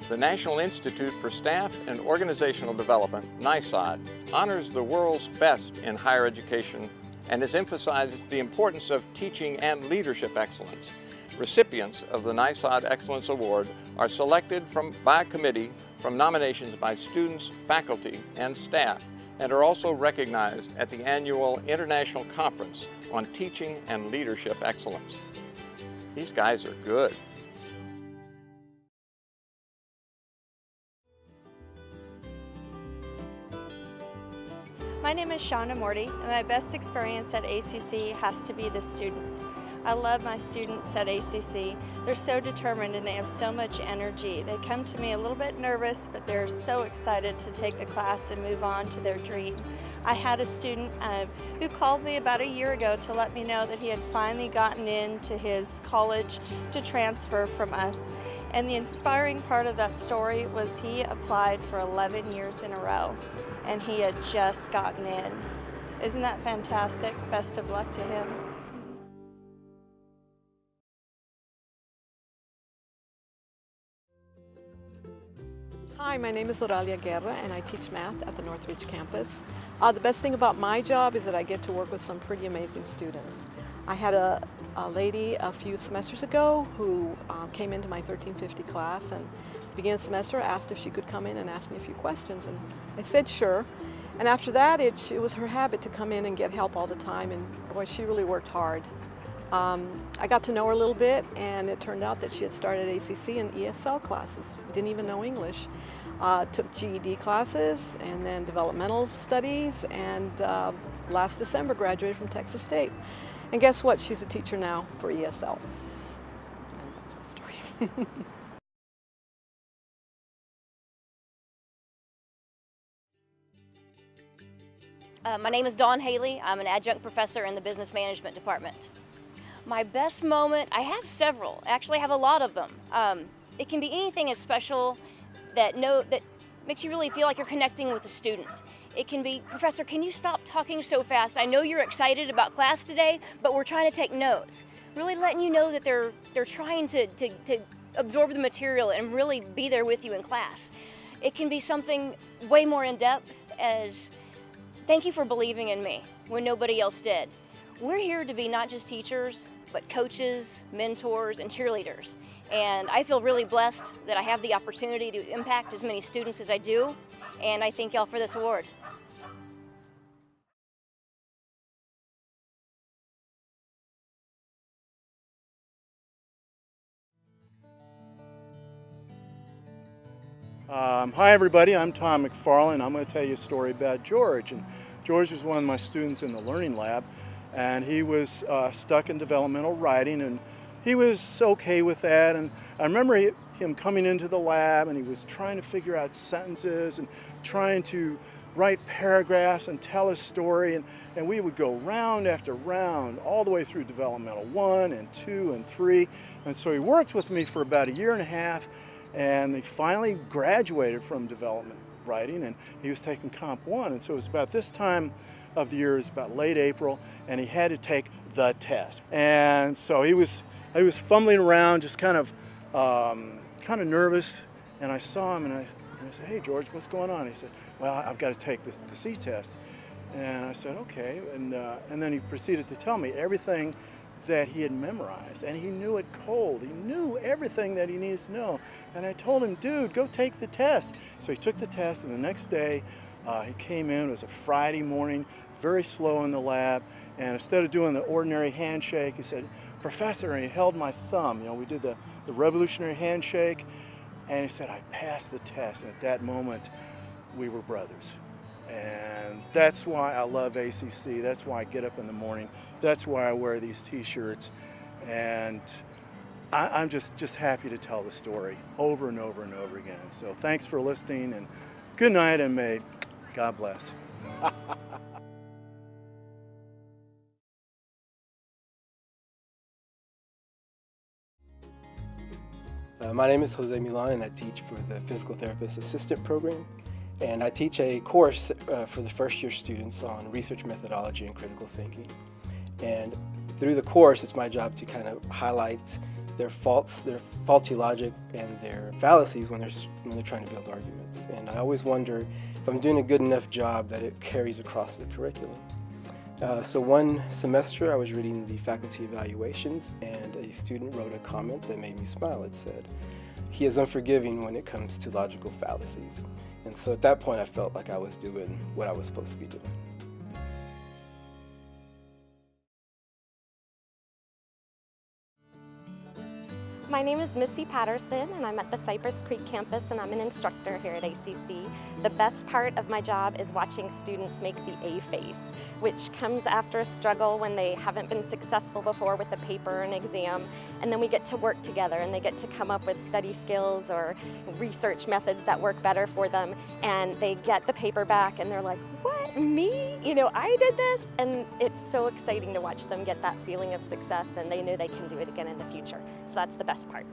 The National Institute for Staff and Organizational Development, NISOD, honors the world's best in higher education and has emphasized the importance of teaching and leadership excellence. Recipients of the NISOD Excellence Award are selected by a committee from nominations by students, faculty, and staff, and are also recognized at the annual International Conference on Teaching and Leadership Excellence. These guys are good. My name is Shauna Morty, and my best experience at ACC has to be the students. I love my students at ACC. They're so determined and they have so much energy. They come to me a little bit nervous, but they're so excited to take the class and move on to their dream. I had a student who called me about a year ago to let me know that he had finally gotten into his college to transfer from us. And the inspiring part of that story was he applied for 11 years in a row, and he had just gotten in. Isn't that fantastic? Best of luck to him. Hi, my name is Oralia Guerra and I teach math at the Northridge campus. The best thing about my job is that I get to work with some pretty amazing students. I had a lady a few semesters ago who came into my 1350 class, and at the beginning of the semester asked if she could come in and ask me a few questions, and I said sure. And after that it was her habit to come in and get help all the time, and boy, she really worked hard. I got to know her a little bit, and it turned out that she had started ACC in ESL classes. Didn't even know English. Took GED classes and then developmental studies, and last December graduated from Texas State. And guess what? She's a teacher now for ESL. And that's my story. My name is Dawn Haley. I'm an adjunct professor in the business management department. My best moment, I have several. Actually, I have a lot of them. It can be anything as special that makes you really feel like you're connecting with the student. It can be, Professor, can you stop talking so fast? I know you're excited about class today, but we're trying to take notes. Really letting you know that they're trying to absorb the material and really be there with you in class. It can be something way more in depth as, thank you for believing in me when nobody else did. We're here to be not just teachers, but coaches, mentors, and cheerleaders. And I feel really blessed that I have the opportunity to impact as many students as I do, and I thank y'all for this award. Hi everybody, I'm Tom McFarland. I'm going to tell you a story about George. And George was one of my students in the Learning Lab, and he was stuck in developmental writing, and he was okay with that. And I remember him coming into the lab, and he was trying to figure out sentences and trying to write paragraphs and tell a story, and we would go round after round all the way through developmental 1 and 2 and 3. And so he worked with me for about 1.5 years, and he finally graduated from development writing, and he was taking Comp 1. And so it was about this time of the year, it was about late April, and he had to take the test. And so he was fumbling around, just kind of nervous, and I saw him, and I said, "Hey George, what's going on?" He said, "Well, I've got to take the C test." And I said, "Okay." And then he proceeded to tell me everything that he had memorized, and he knew it cold. He knew everything that he needed to know. And I told him, "Dude, go take the test." So he took the test, and the next day he came in. It was a Friday morning, very slow in the lab, and instead of doing the ordinary handshake, he said, "Professor," and he held my thumb. You know, we did the revolutionary handshake, and he said, "I passed the test." And at that moment, we were brothers. And that's why I love ACC. That's why I get up in the morning. That's why I wear these t-shirts. And I'm just happy to tell the story over and over and over again. So thanks for listening, and Good night, and may God bless. My name is Jose Milan, and I teach for the Physical Therapist Assistant Program. And I teach a course for the first-year students on research methodology and critical thinking. And through the course, it's my job to kind of highlight their faults, their faulty logic, and their fallacies when they're trying to build arguments. And I always wonder if I'm doing a good enough job that it carries across the curriculum. So one semester I was reading the faculty evaluations, and a student wrote a comment that made me smile. It said, "He is unforgiving when it comes to logical fallacies." And so at that point I felt like I was doing what I was supposed to be doing. My name is Missy Patterson, and I'm at the Cypress Creek campus, and I'm an instructor here at ACC. The best part of my job is watching students make the A face, which comes after a struggle when they haven't been successful before with a paper or an exam, and then we get to work together and they get to come up with study skills or research methods that work better for them, and they get the paper back and they're like, "What, me? You know, I did this?" And it's so exciting to watch them get that feeling of success, and they know they can do it again in the future. So that's the best part.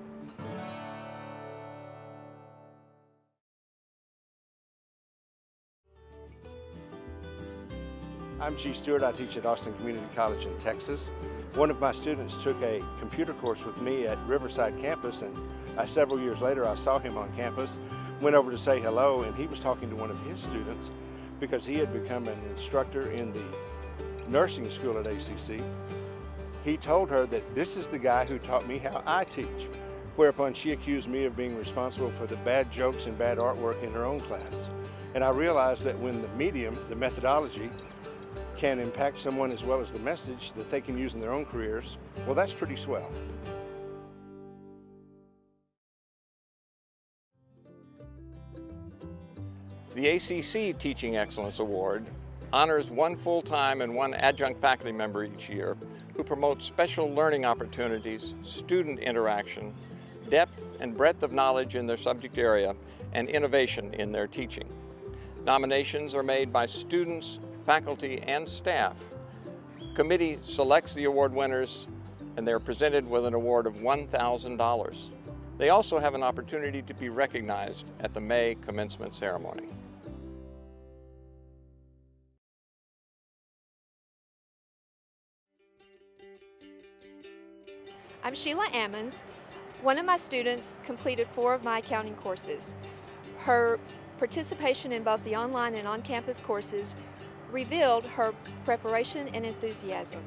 I'm G. Stewart. I teach at Austin Community College in Texas. One of my students took a computer course with me at Riverside campus, and several years later I saw him on campus, went over to say hello, and he was talking to one of his students because he had become an instructor in the nursing school at ACC. He told her that this is the guy who taught me how I teach, whereupon she accused me of being responsible for the bad jokes and bad artwork in her own class. And I realized that when the medium, the methodology, can impact someone as well as the message that they can use in their own careers, well, that's pretty swell. The ACC Teaching Excellence Award honors one full-time and one adjunct faculty member each year who promote special learning opportunities, student interaction, depth and breadth of knowledge in their subject area, and innovation in their teaching. Nominations are made by students, faculty, and staff. The committee selects the award winners, and they're presented with an award of $1,000. They also have an opportunity to be recognized at the May commencement ceremony. I'm Sheila Ammons. One of my students completed 4 of my accounting courses. Her participation in both the online and on-campus courses revealed her preparation and enthusiasm.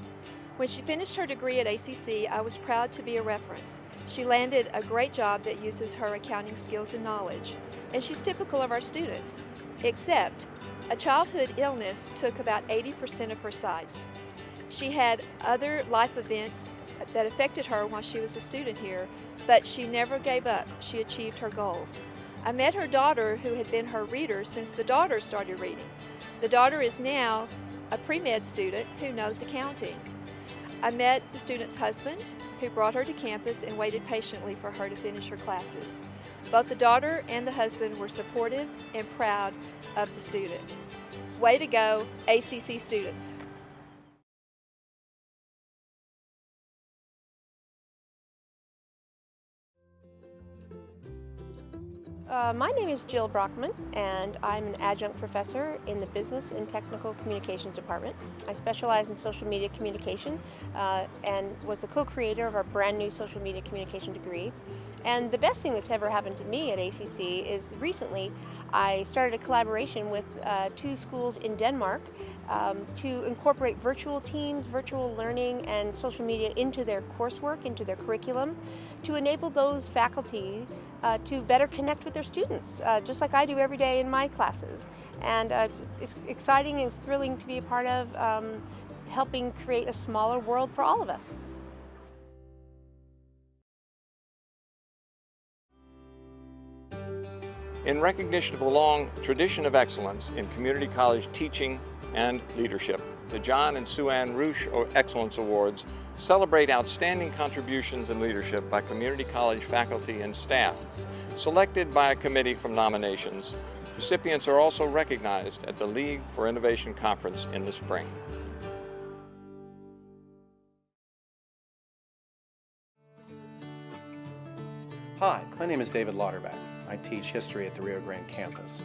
When she finished her degree at ACC, I was proud to be a reference. She landed a great job that uses her accounting skills and knowledge, and she's typical of our students, except a childhood illness took about 80% of her sight. She had other life events that affected her while she was a student here, but she never gave up. She achieved her goal. I met her daughter, who had been her reader since the daughter started reading. The daughter is now a pre-med student who knows accounting. I met the student's husband, who brought her to campus and waited patiently for her to finish her classes. Both the daughter and the husband were supportive and proud of the student. Way to go, ACC students. My name is Jill Brockman, and I'm an adjunct professor in the Business and Technical Communications Department. I specialize in social media communication and was the co-creator of our brand new social media communication degree. And the best thing that's ever happened to me at ACC is recently I started a collaboration with 2 schools in Denmark to incorporate virtual teams, virtual learning, and social media into their coursework, into their curriculum, to enable those faculty to better connect with their students, just like I do every day in my classes. And it's exciting and it's thrilling to be a part of helping create a smaller world for all of us. In recognition of the long tradition of excellence in community college teaching and leadership, the John and Sue Ann Roosh Excellence Awards celebrate outstanding contributions in leadership by community college faculty and staff. Selected by a committee from nominations, Recipients are also recognized at the League for Innovation Conference in the spring. Hi, my name is David Lauterbach. I teach history at the Rio Grande campus.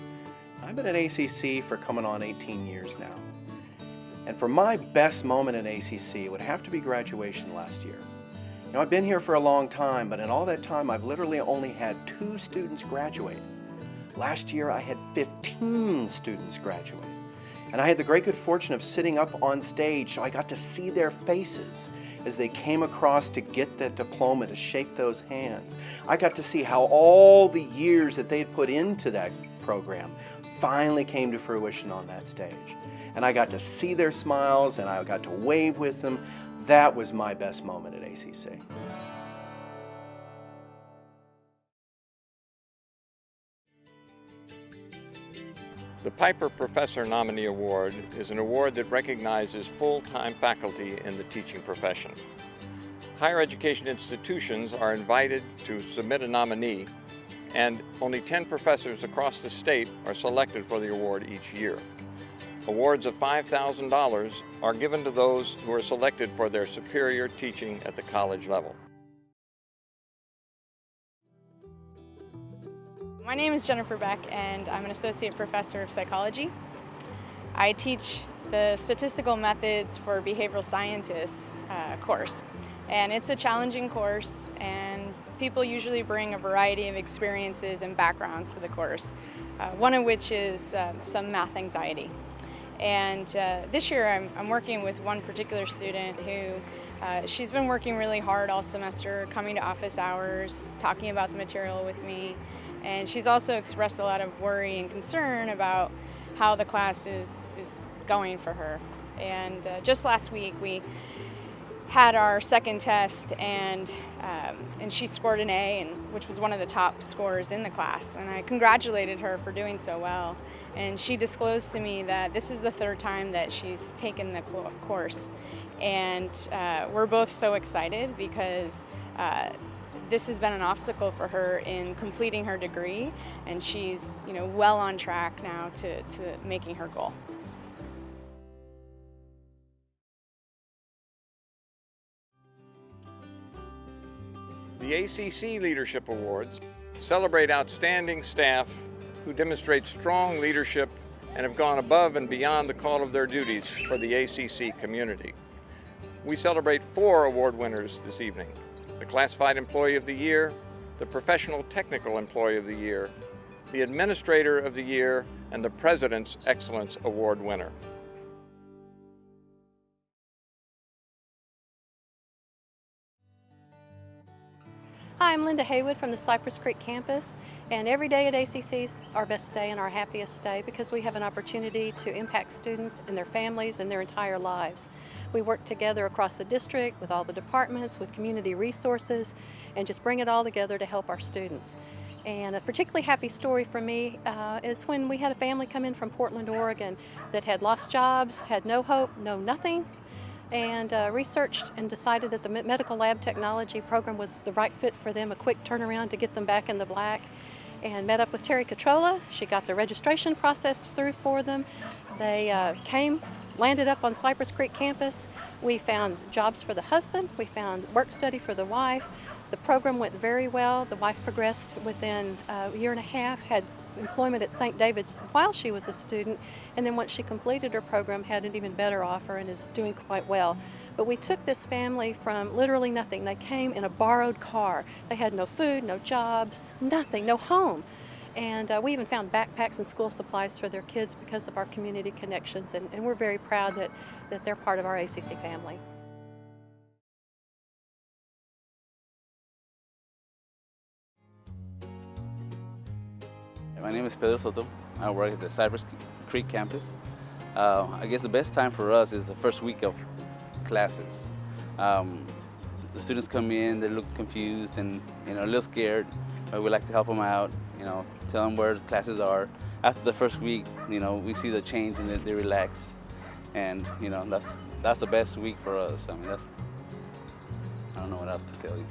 I've been at ACC for coming on 18 years now. And for my best moment at ACC, it would have to be graduation last year. Now, I've been here for a long time, but in all that time, I've literally only had 2 students graduate. Last year, I had 15 students graduate. And I had the great good fortune of sitting up on stage, so I got to see their faces as they came across to get that diploma, to shake those hands. I got to see how all the years that they had put into that program finally came to fruition on that stage. And I got to see their smiles, and I got to wave with them. That was my best moment at ACC. The Piper Professor Nominee Award is an award that recognizes full-time faculty in the teaching profession. Higher education institutions are invited to submit a nominee, and only 10 professors across the state are selected for the award each year. Awards of $5,000 are given to those who are selected for their superior teaching at the college level. My name is Jennifer Beck, and I'm an associate professor of psychology. I teach the statistical methods for behavioral scientists course, and it's a challenging course, and people usually bring a variety of experiences and backgrounds to the course, one of which is some math anxiety. And this year I'm working with one particular student who she's been working really hard all semester, coming to office hours, talking about the material with me. And she's also expressed a lot of worry and concern about how the class is going for her. And just last week we had our second test, and she scored an A, which was one of the top scores in the class. And I congratulated her for doing so well. And she disclosed to me that this is the 3rd time that she's taken the course. And we're both so excited because this has been an obstacle for her in completing her degree, and she's well on track now to making her goal. The ACC Leadership Awards celebrate outstanding staff who demonstrate strong leadership and have gone above and beyond the call of their duties for the ACC community. We celebrate 4 award winners this evening: the Classified Employee of the Year, the Professional Technical Employee of the Year, the Administrator of the Year, and the President's Excellence Award winner. Hi, I'm Linda Haywood from the Cypress Creek campus, and every day at ACC is our best day and our happiest day because we have an opportunity to impact students and their families and their entire lives. We work together across the district with all the departments, with community resources, and just bring it all together to help our students. And a particularly happy story for me is when we had a family come in from Portland, Oregon that had lost jobs, had no hope, no nothing, and researched and decided that the medical lab technology program was the right fit for them, a quick turnaround to get them back in the black, and met up with Terry Catrola. She got the registration process through for them. They landed up on Cypress Creek campus. We found jobs for the husband, we found work study for the wife. The program went very well. The wife progressed within a year and a half, had employment at St. David's while she was a student, and then once she completed her program had an even better offer and is doing quite well. But we took this family from literally nothing. They came in a borrowed car. They had no food, no jobs, nothing, no home. And we even found backpacks and school supplies for their kids because of our community connections, and we're very proud that they're part of our ACC family. My name is Pedro Soto. I work at the Cypress Creek campus. I guess the best time for us is the first week of classes. The students come in, they look confused and a little scared, but we like to help them out, tell them where the classes are. After the first week, we see the change and they relax, and that's the best week for us. I mean, I don't know what else to tell you.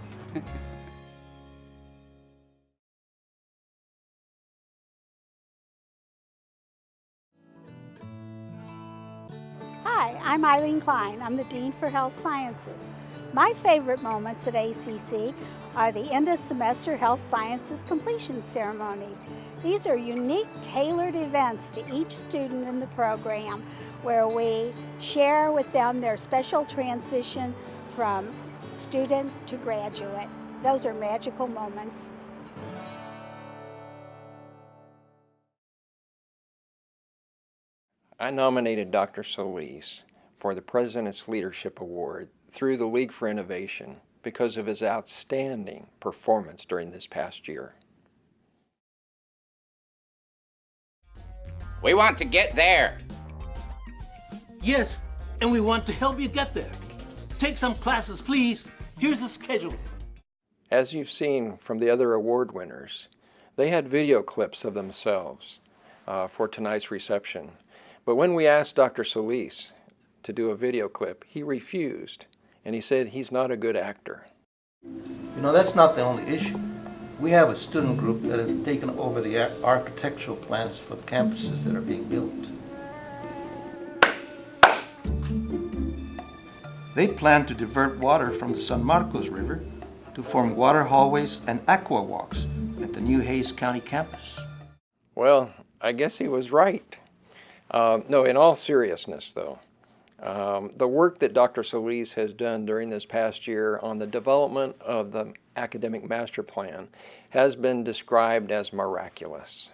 Hi, I'm Eileen Klein. I'm the Dean for Health Sciences. My favorite moments at ACC are the end of semester health sciences completion ceremonies. These are unique, tailored events to each student in the program where we share with them their special transition from student to graduate. Those are magical moments. I nominated Dr. Solis for the President's Leadership Award through the League for Innovation because of his outstanding performance during this past year. We want to get there. Yes, and we want to help you get there. Take some classes, please. Here's the schedule. As you've seen from the other award winners, they had video clips of themselves for tonight's reception. But when we asked Dr. Solis to do a video clip, he refused, and he said he's not a good actor. You know, that's not the only issue. We have a student group that has taken over the architectural plans for the campuses that are being built. They plan to divert water from the San Marcos River to form water hallways and aqua walks at the new Hays County campus. Well, I guess he was right. No, in all seriousness though, the work that Dr. Solis has done during this past year on the development of the academic master plan has been described as miraculous.